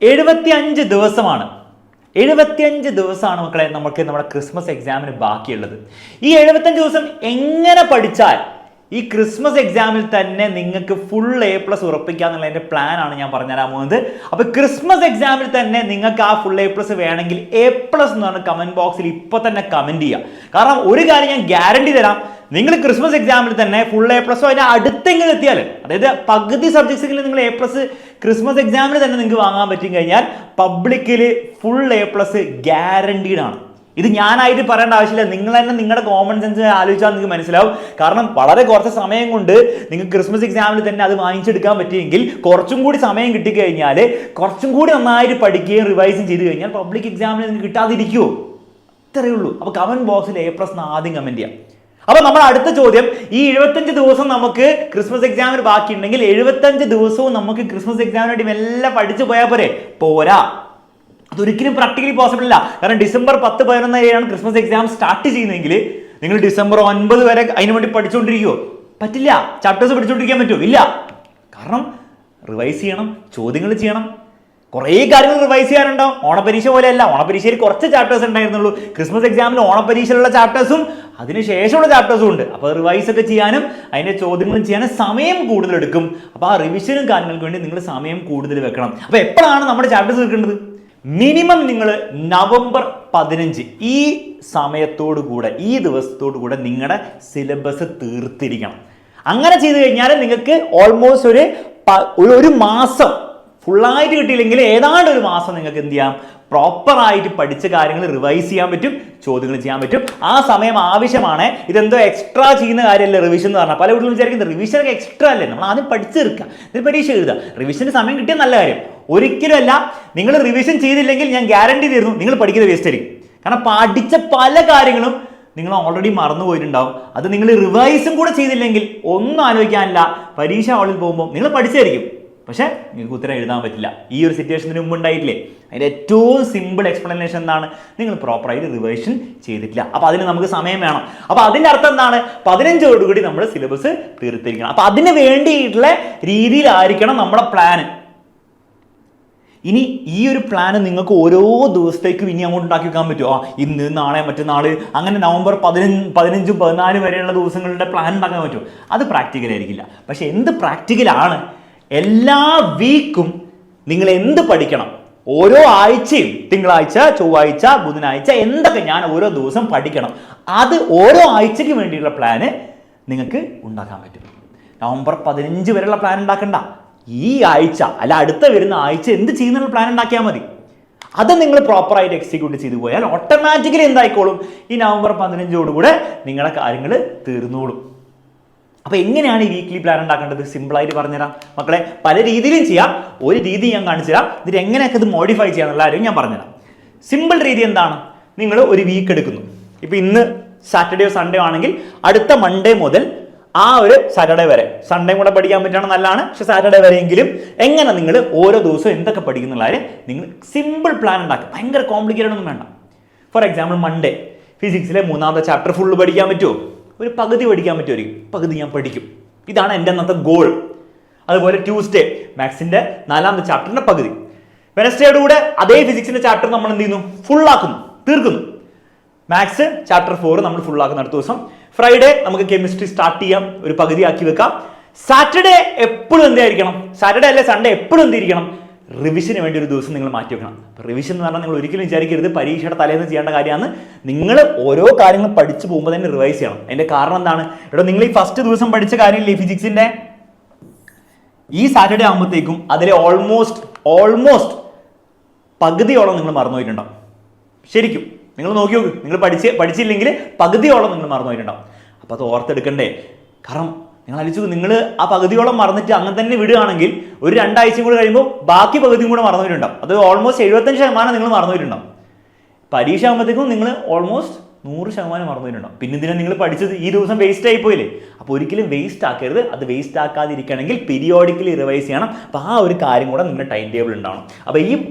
75 ദിവസമാണ്. 75 ദിവസമാണ് മക്കളെ നമുക്ക് നമ്മുടെ ക്രിസ്മസ് എക്സാമിന് ബാക്കിയുള്ളത്. ഈ 75 ദിവസം എങ്ങനെ പഠിച്ചാൽ ഈ ക്രിസ്മസ് എക്സാമിൽ തന്നെ നിങ്ങൾക്ക് ഫുൾ A+ ഉറപ്പിക്കുക എന്നുള്ളതിൻ്റെ പ്ലാനാണ് ഞാൻ പറഞ്ഞുതരാൻ പോകുന്നത്. അപ്പോൾ ക്രിസ്മസ് എക്സാമിൽ തന്നെ നിങ്ങൾക്ക് ആ ഫുൾ A+ വേണമെങ്കിൽ A+ എന്ന് പറഞ്ഞ കമൻറ്റ് ബോക്സിൽ ഇപ്പോൾ തന്നെ കമൻറ്റ് ചെയ്യുക. കാരണം ഒരു കാര്യം ഞാൻ ഗ്യാരണ്ടി തരാം, നിങ്ങൾ ക്രിസ്മസ് എക്സാമിൽ തന്നെ ഫുൾ A+ അതിൻ്റെ അടുത്തെങ്കിലും എത്തിയാൽ, അതായത് പകുതി സബ്ജക്ട്സിൽ നിങ്ങൾ A+ ക്രിസ്മസ് എക്സാമിൽ തന്നെ നിങ്ങൾക്ക് വാങ്ങാൻ പറ്റി കഴിഞ്ഞാൽ പബ്ലിക്കിൽ ഫുൾ A+ ഗ്യാരണ്ടീഡ് ആണ്. ഇത് ഞാനായിട്ട് പറയേണ്ട ആവശ്യമില്ല, നിങ്ങൾ തന്നെ നിങ്ങളുടെ കോമൺ സെൻസ് ആലോചിച്ചാൽ നിങ്ങൾക്ക് മനസ്സിലാവും. കാരണം വളരെ കുറച്ച് സമയം കൊണ്ട് നിങ്ങൾക്ക് ക്രിസ്മസ് എക്സാമിൽ തന്നെ അത് വാങ്ങിച്ചെടുക്കാൻ പറ്റിയെങ്കിൽ കുറച്ചും കൂടി സമയം കിട്ടിക്കഴിഞ്ഞാൽ കുറച്ചും കൂടി നന്നായിട്ട് പഠിക്കുകയും റിവൈസും ചെയ്ത് കഴിഞ്ഞാൽ പബ്ലിക് എക്സാമിൽ നിങ്ങൾക്ക് കിട്ടാതിരിക്കുമോ? ഇത്രയേ ഉള്ളൂ. അപ്പോൾ കമൻറ്റ് ബോക്സിൽ A+ ആദ്യം കമൻറ്റ് ചെയ്യാം. അപ്പോൾ നമ്മുടെ അടുത്ത ചോദ്യം, ഈ 75 ദിവസം നമുക്ക് ക്രിസ്മസ് എക്സാമിന് ബാക്കിയുണ്ടെങ്കിൽ 75 ദിവസവും നമുക്ക് ക്രിസ്മസ് എക്സാമിന് വേണ്ടി മെല്ലെ പഠിച്ചു പോയാൽ പോരാ. അതൊരിക്കലും പ്രാക്ടിക്കലി പോസിബിൾ അല്ല. കാരണം ഡിസംബർ 10, 11 ക്രിസ്മസ് എക്സാം സ്റ്റാർട്ട് ചെയ്യുന്നതെങ്കിൽ നിങ്ങൾ ഡിസംബർ 9 വരെ അതിനു വേണ്ടി പഠിച്ചുകൊണ്ടിരിക്കുമോ? പറ്റില്ല. ചാപ്റ്റേഴ്സ് പഠിച്ചുകൊണ്ടിരിക്കാൻ പറ്റുമോ? ഇല്ല. കാരണം റിവൈസ് ചെയ്യണം, ചോദ്യങ്ങൾ ചെയ്യണം, കുറേ കാര്യങ്ങൾ റിവൈസ് ചെയ്യാനുണ്ടാവും. ഓണപരീക്ഷ പോലെയല്ല, ഓണപരീക്ഷയിൽ കുറച്ച് ചാപ്റ്റേഴ്സ് ഉണ്ടായിരുന്നുള്ളൂ. ക്രിസ്മസ് എക്സാമിൽ ഓണപരീക്ഷയിലുള്ള ചാപ്റ്റേഴ്സും അതിനുശേഷമുള്ള ചാപ്റ്റേഴ്സും ഉണ്ട്. അപ്പോൾ റിവൈസ് ഒക്കെ ചെയ്യാനും അതിൻ്റെ ചോദ്യങ്ങളും ചെയ്യാനും സമയം കൂടുതലെടുക്കും. അപ്പോൾ ആ റിവിഷനും കാര്യങ്ങൾക്ക് വേണ്ടി നിങ്ങൾ സമയം കൂടുതൽ വെക്കണം. അപ്പോൾ എപ്പോഴാണ് നമ്മുടെ ചാപ്റ്റേഴ്സ് എടുക്കേണ്ടത്? മിനിമം നിങ്ങൾ നവംബർ 15 ഈ സമയത്തോടു കൂടെ, ഈ ദിവസത്തോടു കൂടെ നിങ്ങളുടെ സിലബസ് തീർത്തിരിക്കണം. അങ്ങനെ ചെയ്തു കഴിഞ്ഞാൽ നിങ്ങൾക്ക് ഓൾമോസ്റ്റ് ഒരു മാസം ഫുള്ളായിട്ട് കിട്ടിയില്ലെങ്കിൽ ഏതാണ്ട് ഒരു മാസം നിങ്ങൾക്ക് എന്ത് ചെയ്യാം, പ്രോപ്പറായിട്ട് പഠിച്ച കാര്യങ്ങൾ റിവൈസ് ചെയ്യാൻ പറ്റും, ചോദ്യങ്ങൾ ചെയ്യാൻ പറ്റും. ആ സമയം ആവശ്യമാണ്. ഇതെന്തോ എക്സ്ട്രാ ചെയ്യുന്ന കാര്യമല്ല റിവിഷൻ എന്ന് പറഞ്ഞാൽ. പല വീട്ടിലും വിചാരിക്കുന്നത് റിവിഷനൊക്കെ എക്സ്ട്രാ അല്ലേ, നമ്മൾ ആദ്യം പഠിച്ചെടുക്കുക, ഇതിൽ പരീക്ഷ എഴുതുക. റിവിഷന് സമയം കിട്ടിയ നല്ല കാര്യം. ഒരിക്കലുമല്ല. നിങ്ങൾ റിവിഷൻ ചെയ്തില്ലെങ്കിൽ ഞാൻ ഗ്യാരണ്ടി തരുന്നു നിങ്ങൾ പഠിക്കുന്നത് വേസ്റ്റ് ആയിരിക്കും. കാരണം പഠിച്ച പല കാര്യങ്ങളും നിങ്ങൾ ഓൾറെഡി മറന്നു പോയിട്ടുണ്ടാവും. അത് നിങ്ങൾ റിവൈസും കൂടെ ചെയ്തില്ലെങ്കിൽ ഒന്നും ആലോചിക്കാനില്ല. പരീക്ഷ ഹാളിൽ പോകുമ്പോൾ നിങ്ങൾ പഠിച്ചായിരിക്കും, പക്ഷേ നിങ്ങൾക്ക് ഉത്തരം എഴുതാൻ പറ്റില്ല. ഈ ഒരു സിറ്റുവേഷന് മുമ്പ് ഉണ്ടായിട്ടില്ലേ? അതിൻ്റെ ഏറ്റവും സിമ്പിൾ എക്സ്പ്ലനേഷൻ എന്താണ്? നിങ്ങൾ പ്രോപ്പറായിട്ട് റിവൈഷൻ ചെയ്തിട്ടില്ല. അപ്പോൾ അതിന് നമുക്ക് സമയം വേണം. അപ്പോൾ അതിൻ്റെ അർത്ഥം എന്താണ്? 15ഓടുകൂടി നമ്മൾ സിലബസ് തീർത്തിരിക്കണം. അപ്പോൾ അതിന് വേണ്ടിയിട്ടുള്ള രീതിയിലായിരിക്കണം നമ്മുടെ പ്ലാന്. ഇനി ഈ ഒരു പ്ലാന് നിങ്ങൾക്ക് ഓരോ ദിവസത്തേക്കും ഇനി അങ്ങോട്ട് ഉണ്ടാക്കി വെക്കാൻ പറ്റുമോ? ഇന്ന്, നാളെ, മറ്റന്നാൾ, അങ്ങനെ നവംബർ 15, 14 വരെയുള്ള ദിവസങ്ങളുടെ പ്ലാൻ ഉണ്ടാക്കാൻ പറ്റുമോ? അത് പ്രാക്ടിക്കൽ ആയിരിക്കില്ല. പക്ഷെ എന്ത് പ്രാക്ടിക്കലാണ്? എല്ലാ വീക്കും നിങ്ങൾ എന്ത് പഠിക്കണം, ഓരോ ആഴ്ചയും, തിങ്കളാഴ്ച, ചൊവ്വാഴ്ച, ബുധനാഴ്ച, എന്തൊക്കെ ഞാൻ ഓരോ ദിവസം പഠിക്കണം, അത് ഓരോ ആഴ്ചയ്ക്ക് വേണ്ടിയുള്ള പ്ലാന് നിങ്ങൾക്ക് ഉണ്ടാക്കാൻ പറ്റും. നവംബർ 15 വരെയുള്ള പ്ലാൻ ഉണ്ടാക്കണ്ട. ഈ ആഴ്ച അല്ല അടുത്ത വരുന്ന ആഴ്ച എന്ത് ചെയ്യുന്നുള്ള പ്ലാൻ ഉണ്ടാക്കിയാൽ മതി. അത് നിങ്ങൾ പ്രോപ്പറായിട്ട് എക്സിക്യൂട്ട് ചെയ്തു പോയാൽ ഓട്ടോമാറ്റിക്കലി എന്തായിക്കോളും, ഈ നവംബർ 15ഓടുകൂടെ നിങ്ങളുടെ കാര്യങ്ങൾ തീർന്നോളും. അപ്പോൾ എങ്ങനെയാണ് ഈ വീക്ക്ലി പ്ലാൻ ഉണ്ടാക്കേണ്ടത്? സിമ്പിളായിട്ട് പറഞ്ഞുതരാം മക്കളെ. പല രീതിയിലും ചെയ്യാം. ഒരു രീതി ഞാൻ കാണിച്ചു തരാം. ഇതിൽ എങ്ങനെയൊക്കെ ഇത് മോഡിഫൈ ചെയ്യാന്നുള്ള കാര്യം ഞാൻ പറഞ്ഞുതരാം. സിമ്പിൾ രീതി എന്താണ്? നിങ്ങൾ ഒരു വീക്ക് എടുക്കുന്നു. ഇപ്പോൾ ഇന്ന് സാറ്റർഡേയോ സൺഡേ ആണെങ്കിൽ അടുത്ത മൺഡേ മുതൽ ആ ഒരു സാറ്റർഡേ വരെ, സൺഡേ കൂടെ പഠിക്കാൻ പറ്റുകയാണ് നല്ലതാണ്, പക്ഷെ സാറ്റർഡേ വരെയെങ്കിലും എങ്ങനെ നിങ്ങൾ ഓരോ ദിവസവും എന്തൊക്കെ പഠിക്കുന്നുള്ള കാര്യം നിങ്ങൾ സിമ്പിൾ പ്ലാൻ ഉണ്ടാക്കുക. ഭയങ്കര കോംപ്ലിക്കേറ്റഡ് ഒന്നും വേണ്ട. ഫോർ എക്സാമ്പിൾ മൺഡേ ഫിസിക്സിലെ 3ാമത്തെ ചാപ്റ്റർ ഫുള്ള് പഠിക്കാൻ പറ്റുമോ? ഒരു പകുതി പഠിക്കാൻ പറ്റുമായിരിക്കും. പകുതി ഞാൻ പഠിക്കും. ഇതാണ് എൻ്റെ അന്നത്തെ ഗോൾ. അതുപോലെ ട്യൂസ്ഡേ മാത്സിൻ്റെ 4ാമത്തെ ചാപ്റ്ററിൻ്റെ പകുതി. വെനസ്ഡേയുടെ കൂടെ അതേ ഫിസിക്സിൻ്റെ ചാപ്റ്റർ നമ്മൾ എന്ത് ചെയ്യുന്നു? ഫുള്ളാക്കുന്നു, തീർക്കുന്നു. മാത്സ് ചാപ്റ്റർ 4 നമ്മൾ ഫുള്ളാക്കുന്ന അടുത്ത ദിവസം. ഫ്രൈഡേ നമുക്ക് കെമിസ്ട്രി സ്റ്റാർട്ട് ചെയ്യാം, ഒരു പകുതി ആക്കി വെക്കാം. സാറ്റർഡേ എപ്പോഴും എന്തായിരിക്കണം? സാറ്റർഡേ അല്ലെ സൺഡേ എപ്പോഴും എന്തിരിക്കണം? റിവിഷന് വേണ്ടി ഒരു ദിവസം നിങ്ങൾ മാറ്റി വെക്കണം. റിവിഷൻ എന്ന് പറഞ്ഞാൽ നിങ്ങൾ ഒരിക്കലും വിചാരിക്കരുത് പരീക്ഷയുടെ തലേന്ന് ചെയ്യേണ്ട കാര്യമാണ്. നിങ്ങൾ ഓരോ കാര്യങ്ങൾ പഠിച്ചു പോകുമ്പോൾ തന്നെ റിവൈസ് ചെയ്യണം. അതിൻ്റെ കാരണം എന്താണ്? ഇവിടെ നിങ്ങൾ ഈ ഫസ്റ്റ് ദിവസം പഠിച്ച കാര്യമില്ലേ ഫിസിക്സിൻ്റെ, ഈ സാറ്റർഡേ ആകുമ്പോഴത്തേക്കും അതിലെ ഓൾമോസ്റ്റ് പകുതിയോളം നിങ്ങൾ മറന്നുപോയിട്ടുണ്ടാവും. ശരിക്കും നിങ്ങൾ നോക്കി നോക്ക്. നിങ്ങൾ പഠിച്ചില്ലെങ്കിൽ പകുതിയോളം നിങ്ങൾ മറന്നുപോയിട്ടുണ്ടാവും. അപ്പോൾ അത് ഓർത്തെടുക്കണ്ടേ? കാരണം നിങ്ങൾ ആലോചിച്ചു, നിങ്ങൾ ആ പകുതിയോളം മറന്നിട്ട് അങ്ങനെ തന്നെ വിടുകയാണെങ്കിൽ ഒരു 2 ആഴ്ചയും കൂടെ കഴിയുമ്പോൾ ബാക്കി പകുതിയും കൂടെ മറന്നുപോയിട്ടുണ്ടാവും. അത് ഓൾമോസ്റ്റ് 75% നിങ്ങൾ മറന്നുപോയിട്ടുണ്ടാവും. പരീക്ഷ ആകുമ്പോഴത്തേക്കും നിങ്ങൾ ഓൾമോസ്റ്റ് 100% മറന്നുപോയിട്ടുണ്ടാവും. പിന്നെ ഇതിനെ നിങ്ങൾ പഠിച്ചത് ഈ ദിവസം വേസ്റ്റ് ആയിപ്പോയില്ലേ? അപ്പോൾ ഒരിക്കലും വേസ്റ്റ് ആക്കരുത്. അത് വേസ്റ്റ് ആക്കാതിരിക്കണമെങ്കിൽ പീരിയോഡിക്കലി റിവൈസ് ചെയ്യണം. അപ്പോൾ ആ ഒരു കാര്യം കൂടെ നിങ്ങളുടെ ടൈം ടേബിൾ ഉണ്ടാവണം. അപ്പോൾ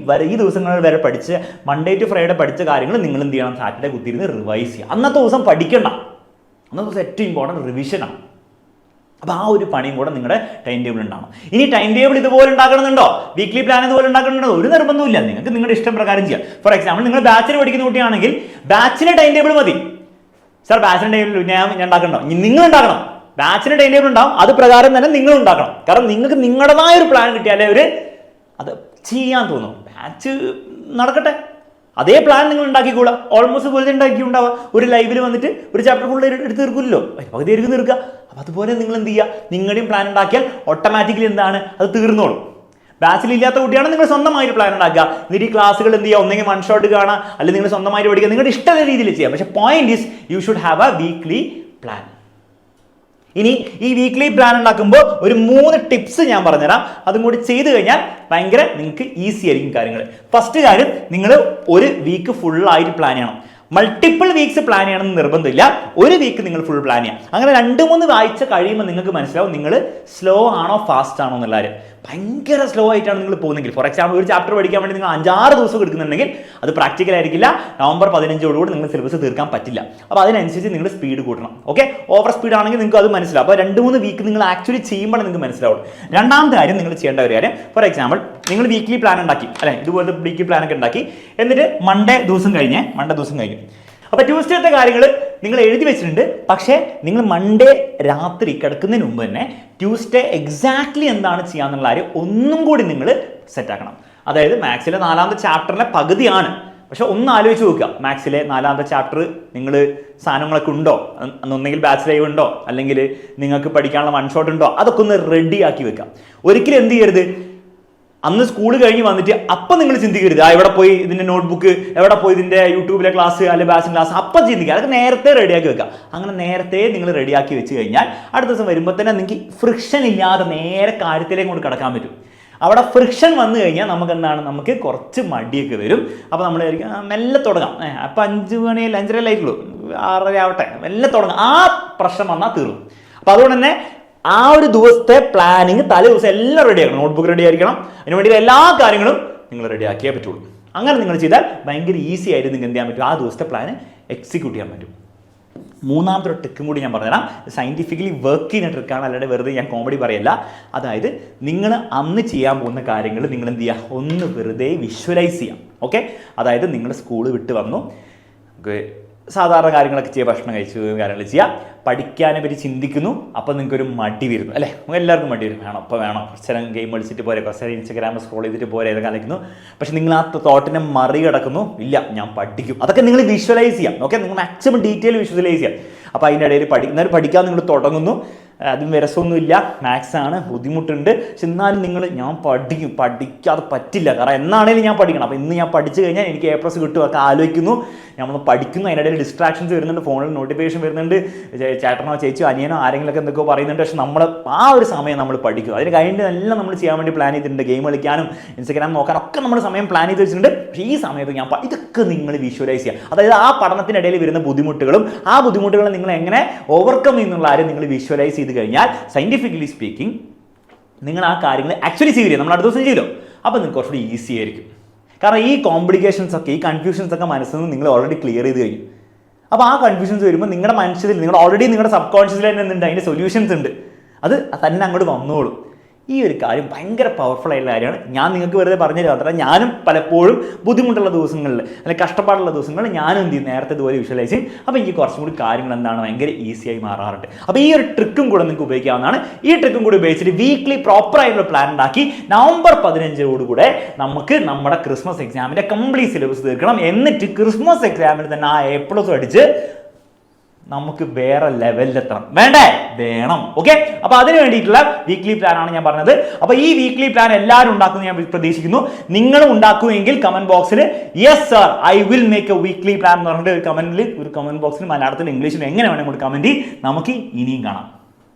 ഈ ദിവസങ്ങളിൽ വരെ പഠിച്ച മൺഡേ ടു ഫ്രൈഡേ പഠിച്ച കാര്യങ്ങൾ നിങ്ങൾ എന്ത് ചെയ്യണം? സാറ്റർഡേ കുത്തിയിരുന്ന് റിവൈസ് ചെയ്യുക. അന്നത്തെ ദിവസം പഠിക്കണ്ട. അന്നത്തെ ദിവസം ഏറ്റവും ഇമ്പോർട്ടൻറ്റ് റിവിഷനാണ്. അപ്പോൾ ആ ഒരു പണിയും കൂടെ നിങ്ങളുടെ ടൈം ടേബിൾ ഉണ്ടാവണം. ഇനി ടൈം ടേബിൾ ഇതുപോലെ ഉണ്ടാക്കണമെന്നുണ്ടോ, വീക്ക്ലി പ്ലാൻ ഇതുപോലെ ഉണ്ടാക്കണമെന്നോ ഒരു നിർബന്ധമില്ല. നിങ്ങൾക്ക് നിങ്ങളുടെ ഇഷ്ടം പ്രകാരം ചെയ്യാം. ഫോർ എക്സാമ്പിൾ നിങ്ങൾ ബാച്ചിന് പഠിക്കുന്ന കുട്ടിയാണെങ്കിൽ ബാച്ചിന് ടൈം ടേബിൾ മതി. സാർ ബാച്ചിന് ടൈം ടേബിൾ ഞാൻ ഉണ്ടാക്കണോ? നിങ്ങൾ ഉണ്ടാക്കണം. ബാച്ചിന് ടൈം ടേബിൾ ഉണ്ടാവും, അത് പ്രകാരം തന്നെ നിങ്ങൾ ഉണ്ടാക്കണം. കാരണം നിങ്ങൾക്ക് നിങ്ങളുടേതായ ഒരു പ്ലാൻ കിട്ടിയാലേ അത് ചെയ്യാൻ തോന്നും. ബാച്ച് നടക്കട്ടെ, അതേ പ്ലാൻ നിങ്ങൾ ഉണ്ടാക്കിക്കോളാം. ഓൾമോസ്റ്റ് പോലെ ഉണ്ടാക്കിയിട്ടുണ്ടാവുക. ഒരു ലൈവിൽ വന്നിട്ട് ഒരു ചാപ്റ്റർ ഫുൾ എടുത്ത് തീർക്കില്ലല്ലോ, പകുതി ആയിരിക്കും തീർക്കുക. അപ്പോൾ അതുപോലെ നിങ്ങൾ എന്ത് ചെയ്യുക, നിങ്ങളുടെയും പ്ലാൻ ഉണ്ടാക്കിയാൽ ഓട്ടോമാറ്റിക്കലി എന്താണ്, അത് തീർന്നോളും. ബാച്ചിലില്ലാത്ത കുട്ടിയാണ് നിങ്ങൾ സ്വന്തമായിട്ട് പ്ലാൻ ഉണ്ടാക്കുക. എന്നിട്ട് ഈ ക്ലാസ്സുകൾ എന്ത് ചെയ്യുക, ഒന്നെങ്കിൽ വൺ ഷോട്ട് കാണുക, അല്ലെങ്കിൽ നിങ്ങൾ സ്വന്തമായിട്ട് പഠിക്കുക. നിങ്ങളുടെ ഇഷ്ടമുള്ള രീതിയിൽ ചെയ്യാം. പക്ഷേ point is you should have A weekly plan. ഇനി ഈ വീക്ക്ലി പ്ലാൻ ഉണ്ടാക്കുമ്പോൾ ഒരു 3 ടിപ്സ് ഞാൻ പറഞ്ഞുതരാം. അതും കൂടി ചെയ്തു കഴിഞ്ഞാൽ ഭയങ്കര നിങ്ങൾക്ക് ഈസി ആയിരിക്കും കാര്യങ്ങൾ. ഫസ്റ്റ് കാര്യം, നിങ്ങൾ ഒരു വീക്ക് ഫുള്ളായിട്ട് പ്ലാൻ ചെയ്യണം. മൾട്ടിപ്പിൾ വീക്സ് പ്ലാൻ ചെയ്യണമെന്ന് നിർബന്ധമില്ല. ഒരു വീക്ക് നിങ്ങൾ ഫുൾ പ്ലാൻ ചെയ്യാം. അങ്ങനെ 2-3 ആഴ്ച കഴിയുമ്പോൾ നിങ്ങൾക്ക് മനസ്സിലാവും നിങ്ങൾ സ്ലോ ആണോ ഫാസ്റ്റ് ആണോ എന്നുള്ള കാര്യം. ഭയങ്കര സ്ലോ ആയിട്ടാണ് നിങ്ങൾ പോകുന്നെങ്കിൽ, ഫോർ എക്സാമ്പിൾ ഒരു ചാപ്റ്റർ പഠിക്കാൻ വേണ്ടി നിങ്ങൾ 5-6 ദിവസം എടുക്കുന്നുണ്ടെങ്കിൽ അത് പ്രാക്ടിക്കൽ ആയിരിക്കില്ല. നവംബർ 15 നിങ്ങൾ സിലബസ് തീർക്കാൻ പറ്റില്ല. അപ്പോൾ അതിനനുസരിച്ച് നിങ്ങൾ സ്പീഡ് കൂട്ടണം. ഓക്കെ, ഓവർ സ്പീഡ് ആണെങ്കിൽ നിങ്ങൾക്ക് അത് മനസ്സിലാവും. അപ്പോൾ 2-3 വീക്ക് നിങ്ങൾ ആക്ച്വലി ചെയ്യുമ്പോൾ നിങ്ങൾക്ക് മനസ്സിലാവും. രണ്ടാമത്തെ കാര്യം, നിങ്ങൾ ചെയ്യേണ്ട ഒരു കാര്യം, ഫോർ എക്സാമ്പിൾ നിങ്ങൾ വീക്ക്ലി പ്ലാൻ ഉണ്ടാക്കി അല്ലെ, ഇതുപോലത്തെ വീക്ക്ലി പ്ലാൻ ഒക്കെ ഉണ്ടാക്കി, എന്നിട്ട് മൺഡേ ദിവസം കഴിഞ്ഞു. അപ്പോൾ ട്യൂസ്ഡേത്തെ കാര്യങ്ങൾ നിങ്ങൾ എഴുതി വെച്ചിട്ടുണ്ട്. പക്ഷേ നിങ്ങൾ മൺഡേ രാത്രി കിടക്കുന്നതിന് മുമ്പ് തന്നെ ട്യൂസ്ഡേ എക്സാക്ട്ലി എന്താണ് ചെയ്യാന്നുള്ള കാര്യം ഒന്നും കൂടി നിങ്ങൾ സെറ്റാക്കണം. അതായത് മാത്സിലെ 4ാമത്തെ ചാപ്റ്ററിലെ പകുതിയാണ്. പക്ഷെ ഒന്ന് ആലോചിച്ച് നോക്കുക, മാത്സിലെ 4ാമത്തെ ചാപ്റ്റർ നിങ്ങൾ സാധനങ്ങളൊക്കെ ഉണ്ടോ, ഒന്നെങ്കിൽ ബാച്ച് ലൈവ് ഉണ്ടോ, അല്ലെങ്കിൽ നിങ്ങൾക്ക് പഠിക്കാനുള്ള വൺ ഷോട്ട് ഉണ്ടോ, അതൊക്കെ ഒന്ന് റെഡിയാക്കി വെക്കാം. ഒരിക്കലും എന്ത് ചെയ്യരുത്, അന്ന് സ്കൂൾ കഴിഞ്ഞ് വന്നിട്ട് അപ്പം നിങ്ങൾ ചിന്തിക്കരുത് എവിടെ പോയി ഇതിൻ്റെ നോട്ട്ബുക്ക്, എവിടെ പോയി ഇതിൻ്റെ യൂട്യൂബിലെ ക്ലാസ് അല്ലെങ്കിൽ ബാച്ചിൻ്റെ ക്ലാസ്, അപ്പം ചിന്തിക്കുക. അതൊക്കെ നേരത്തെ റെഡിയാക്കി വെക്കുക. അങ്ങനെ നേരത്തെ നിങ്ങൾ റെഡിയാക്കി വെച്ച് കഴിഞ്ഞാൽ അടുത്ത ദിവസം വരുമ്പോൾ തന്നെ നിങ്ങൾക്ക് ഫ്രിക്ഷൻ ഇല്ലാതെ നേരെ കാര്യത്തിലേക്ക് കൊണ്ട് കിടക്കാൻ പറ്റും. അവിടെ ഫ്രിക്ഷൻ വന്നു കഴിഞ്ഞാൽ നമുക്ക് എന്താണ്, നമുക്ക് കുറച്ച് മടിയൊക്കെ വരും. അപ്പോൾ നമ്മൾ മെല്ലെ തുടങ്ങാം. അപ്പം 5 മണി 5:30 ആയിട്ടുള്ളൂ, 6:30 ആവട്ടെ, മെല്ലെ തുടങ്ങാം. ആ പ്രശ്നം വന്നാൽ തീർന്നു. അപ്പോൾ അതുകൊണ്ട് തന്നെ ആ ഒരു ദിവസത്തെ പ്ലാനിങ് തലേ ദിവസം എല്ലാം റെഡിയാക്കണം. നോട്ട്ബുക്ക് റെഡി ആയിരിക്കണം. അതിന് വേണ്ടി എല്ലാ കാര്യങ്ങളും നിങ്ങൾ റെഡിയാക്കിയേ പറ്റുള്ളൂ. അങ്ങനെ നിങ്ങൾ ചെയ്താൽ ഭയങ്കര ഈസി ആയിട്ട് നിങ്ങൾക്ക് എന്ത് ചെയ്യാൻ പറ്റും, ആ ദിവസത്തെ പ്ലാന് എക്സിക്യൂട്ട് ചെയ്യാൻ പറ്റും. മൂന്നാമത്തെ ഒരു ട്രിക്കും കൂടി ഞാൻ പറഞ്ഞുതരാം. സയൻറ്റിഫിക്കലി വർക്ക് ചെയ്യുന്ന ട്രിക്കാണ്, അല്ലാതെ വെറുതെ ഞാൻ കോമഡി പറയല്ല. അതായത് നിങ്ങൾ അന്ന് ചെയ്യാൻ പോകുന്ന കാര്യങ്ങൾ നിങ്ങൾ എന്ത് ചെയ്യുക, ഒന്ന് വെറുതെ വിഷ്വലൈസ് ചെയ്യാം. ഓക്കെ, അതായത് നിങ്ങൾ സ്കൂൾ വിട്ട് വന്നു, സാധാരണ കാര്യങ്ങളൊക്കെ ചെയ്യുക, ഭക്ഷണം കഴിച്ചു, കാര്യങ്ങൾ ചെയ്യുക, പഠിക്കാനെ പറ്റി ചിന്തിക്കുന്നു. അപ്പോൾ നിങ്ങൾക്കൊരു മടി വരുന്നു അല്ലേ, എല്ലാവർക്കും മടി വരും, വേണം ഇപ്പോൾ വേണം, കുറച്ച് നേരം ഗെയിം കളിച്ചിട്ട് പോരെ, കുറച്ച് നേരം ഇൻസ്റ്റാഗ്രാമിൽ സ്ക്രോൾ ചെയ്തിട്ട് പോരെ എന്നൊക്കെ കളിക്കുന്നു. പക്ഷെ നിങ്ങൾ ആ തോട്ടിനെ മറികടക്കുന്നു, ഇല്ല ഞാൻ പഠിക്കും. അതൊക്കെ നിങ്ങൾ വിഷ്വലൈസ് ചെയ്യാം. ഓക്കെ, നിങ്ങൾ മാക്സിമം ഡീറ്റെയിൽ വിഷ്വലൈസ് ചെയ്യാം. അപ്പോൾ അതിൻ്റെ ഇടയിൽ എന്നാലും പഠിക്കാൻ നിങ്ങൾ തുടങ്ങുന്നു. അതും വിരസമൊന്നുമില്ല, മാത്സ് ആണ്, ബുദ്ധിമുട്ടുണ്ട്. പക്ഷെ എന്നാലും നിങ്ങൾ ഞാൻ പഠിക്കാതെ പറ്റില്ല, കാരണം എന്നാണേലും ഞാൻ പഠിക്കണം. അപ്പോൾ ഇന്ന് ഞാൻ പഠിച്ചു കഴിഞ്ഞാൽ എനിക്ക് A+ കിട്ടും ഒക്കെ ആലോചിക്കുന്നു. നമ്മൾ പഠിക്കുന്നു, അതിനിടയിൽ ഡിസ്ട്രാക്ഷൻസ് വരുന്നുണ്ട്, ഫോണിൽ നോട്ടിഫിക്കേഷൻ വരുന്നുണ്ട്, ചേട്ടനോ ചേച്ചിയോ അനിയനോ ആരെങ്കിലുമൊക്കെ എന്തൊക്കെയോ പറയുന്നുണ്ട്. പക്ഷെ നമ്മൾ ആ ഒരു സമയം നമ്മൾ പഠിക്കും. അതിന് കഴിഞ്ഞിട്ട് എല്ലാം നമ്മൾ ചെയ്യാൻ വേണ്ടി പ്ലാൻ ചെയ്തിട്ടുണ്ട്. ഗെയിം കളിക്കാനും ഇൻസ്റ്റാഗ്രാം നോക്കാനും ഒക്കെ നമ്മൾ സമയം പ്ലാൻ ചെയ്ത് വെച്ചിട്ടുണ്ട്. പക്ഷേ ഈ സമയത്ത് ഇതൊക്കെ നിങ്ങൾ വിഷ്വലൈസ് ചെയ്യുക. അതായത് ആ പഠനത്തിനിടയിൽ വരുന്ന ബുദ്ധിമുട്ടുകളും ആ ബുദ്ധിമുട്ടുകളും നിങ്ങൾ എങ്ങനെ ഓവർകം ചെയ്യുന്നുള്ള കാര്യം നിങ്ങൾ വിഷ്വലൈസ് ചെയ്ത് കഴിഞ്ഞാൽ സയൻറ്റിഫിക്കലി സ്പീക്കിംഗ് നിങ്ങൾ ആ കാര്യങ്ങൾ ആക്ച്വലി ചെയ്യില്ല, നമ്മൾ അടുത്ത ദിവസം ചെയ്തോ, അപ്പോൾ നിങ്ങൾക്ക് കുറച്ചുകൂടി ഈസി ആയിരിക്കും. കാരണം ഈ കോംപ്ലിക്കേഷൻസ് ഒക്കെ, ഈ കൺഫ്യൂഷൻസ് ഒക്കെ മനസ്സിൽ നിന്ന് നിങ്ങൾ ഓൾറെഡി ക്ലിയർ ചെയ്ത് കഴിഞ്ഞു. അപ്പോൾ ആ കൺഫ്യൂഷൻസ് വരുമ്പോൾ നിങ്ങളുടെ മനസ്സിൽ, നിങ്ങൾ ഓൾറെഡി നിങ്ങളുടെ സബ് കോൺഷ്യസിൽ തന്നെ എന്തുണ്ട്, അതിൻ്റെ സൊല്യൂഷൻസ് ഉണ്ട്, അത് തന്നെ അങ്ങോട്ട് വന്നോളും. ഈ ഒരു കാര്യം ഭയങ്കര പവർഫുൾ ആയിട്ടുള്ള കാര്യമാണ്. ഞാൻ നിങ്ങൾക്ക് വെറുതെ പറഞ്ഞു തരാം. മാത്രമല്ല, ഞാനും പലപ്പോഴും ബുദ്ധിമുട്ടുള്ള ദിവസങ്ങളിൽ അല്ലെങ്കിൽ കഷ്ടപ്പാടുള്ള ദിവസങ്ങളിൽ ഞാനും എന്ത് ചെയ്യും, നേരത്തെ ഇതുപോലെ വിഷ്വലൈസ് ചെയ്യും. അപ്പോൾ എനിക്ക് കുറച്ചും കൂടി കാര്യങ്ങൾ എന്താണ് ഭയങ്കര ഈസിയായി മാറാറുണ്ട്. അപ്പോൾ ഈ ഒരു ട്രിക്കും കൂടെ നിങ്ങൾക്ക് ഉപയോഗിക്കാവുന്നതാണ്. ഈ ട്രിക്കും കൂടി ഉപയോഗിച്ചിട്ട് വീക്ക്ലി പ്രോപ്പറായിട്ടുള്ള പ്ലാൻ ഉണ്ടാക്കി നവംബർ 15 നമുക്ക് നമ്മുടെ ക്രിസ്മസ് എക്സാമിൻ്റെ കംപ്ലീറ്റ് സിലബസ് തീർക്കണം. എന്നിട്ട് ക്രിസ്മസ് എക്സാമിന് തന്നെ ആ A+ അടിച്ച് നമുക്ക് വേറെ ലെവലിലെത്തണം. വേണ്ടേ? വേണം. ഓക്കെ, അപ്പോൾ അതിന് വേണ്ടിയിട്ടുള്ള വീക്ക്ലി പ്ലാൻ ആണ് ഞാൻ പറഞ്ഞത്. അപ്പോൾ ഈ വീക്ക്ലി പ്ലാൻ എല്ലാവരും ഉണ്ടാക്കുമെന്ന് ഞാൻ പ്രതീക്ഷിക്കുന്നു. നിങ്ങളും ഉണ്ടാക്കുമെങ്കിൽ കമന്റ് ബോക്സിൽ yes sir I will make A weekly plan എന്ന് പറഞ്ഞിട്ട് ഒരു കമന്റ് ബോക്സിൽ മലയാളത്തിൽ ഇംഗ്ലീഷിൽ എങ്ങനെ വേണമെങ്കിൽ കമന്റ്. നമുക്ക് ഇനിയും കാണാം.